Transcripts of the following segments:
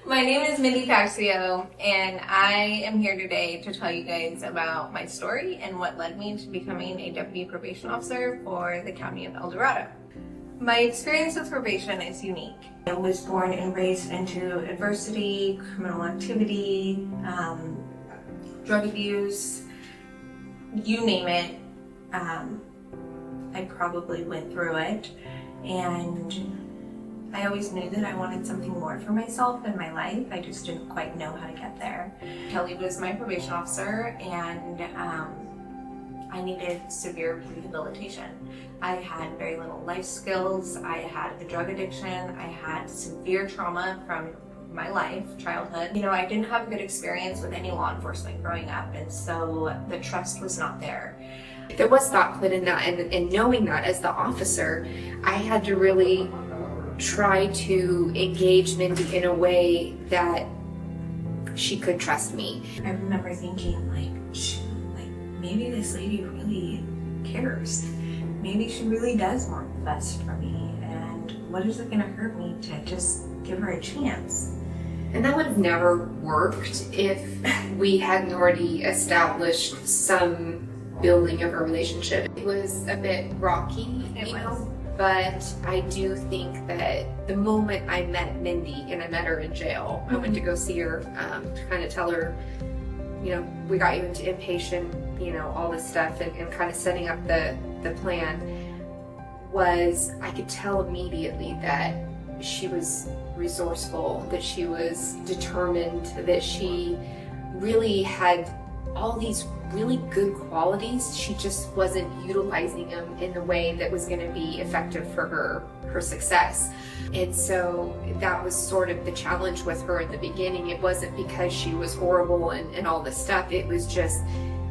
My name is Mindi and I am here today to tell you guys about my story and what led me to becoming a deputy probation officer for the county of El Dorado. My experience with probation is unique. I was born and raised into adversity, criminal activity, drug abuse, you name it. I probably went through it, and I always knew that I wanted something more for myself in my life. I just didn't quite know how to get there. Kelly was my probation officer, and I needed severe rehabilitation. I had very little life skills. I had a drug addiction. I had severe trauma from my life, childhood. You know, I didn't have a good experience with any law enforcement growing up, and so the trust was not there. There was thought put in that, and knowing that as the officer, I had to really try to engage Mindi in a way that she could trust me. I remember thinking, maybe this lady really cares. Maybe she really does want the best for me, and what is it going to hurt me to just give her a chance? And that would have never worked if we hadn't already established some building of a relationship. It was a bit rocky, you know, but I do think that the moment I met Mindi and I met her in jail, I went to go see her to kind of tell her, you know, we got you into inpatient, you know, all this stuff, and kind of setting up the plan, was I could tell immediately that she was resourceful, that she was determined, that she really had all these really good qualities. She just wasn't utilizing them in the way that was going to be effective for her success. And so that was sort of the challenge with her in the beginning. It wasn't because she was horrible and all this stuff. It was just,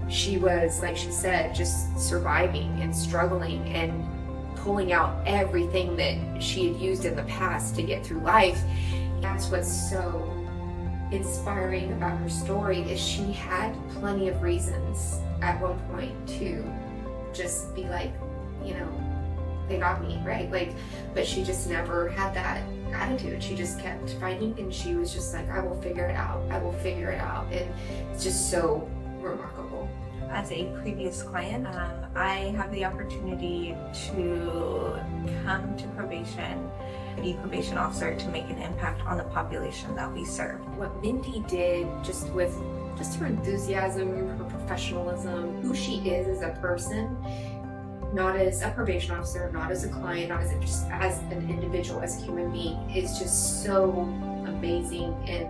she was, like she said, just surviving and struggling and pulling out everything that she had used in the past to get through life. That's what's so inspiring about her story, is she had plenty of reasons at one point to just be like, you know, they got me, right? But she just never had that attitude. She just kept fighting, and she was just like, I will figure it out. I will figure it out. And it's just so remarkable. As a previous client, I have the opportunity to come to probation, be probation officer, to make an impact on the population that we serve. What Mindi did, just with her enthusiasm, her professionalism, who she is as a person, not as a probation officer, not as a client, not as just as an individual, as a human being, is just so amazing and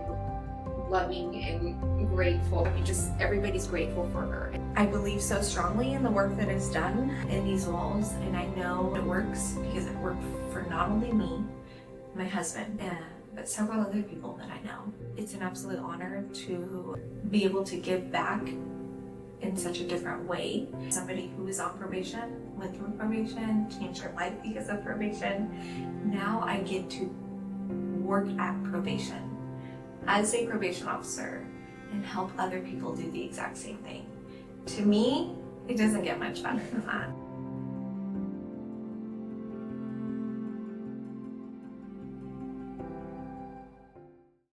loving and grateful. I mean, just everybody's grateful for her. I believe so strongly in the work that is done in these walls, and I know it works because it worked for not only me, my husband, but several other people that I know. It's an absolute honor to be able to give back in such a different way. Somebody who is on probation, went through probation, changed their life because of probation. Now I get to work at probation as a probation officer and help other people do the exact same thing. To me, it doesn't get much better than that.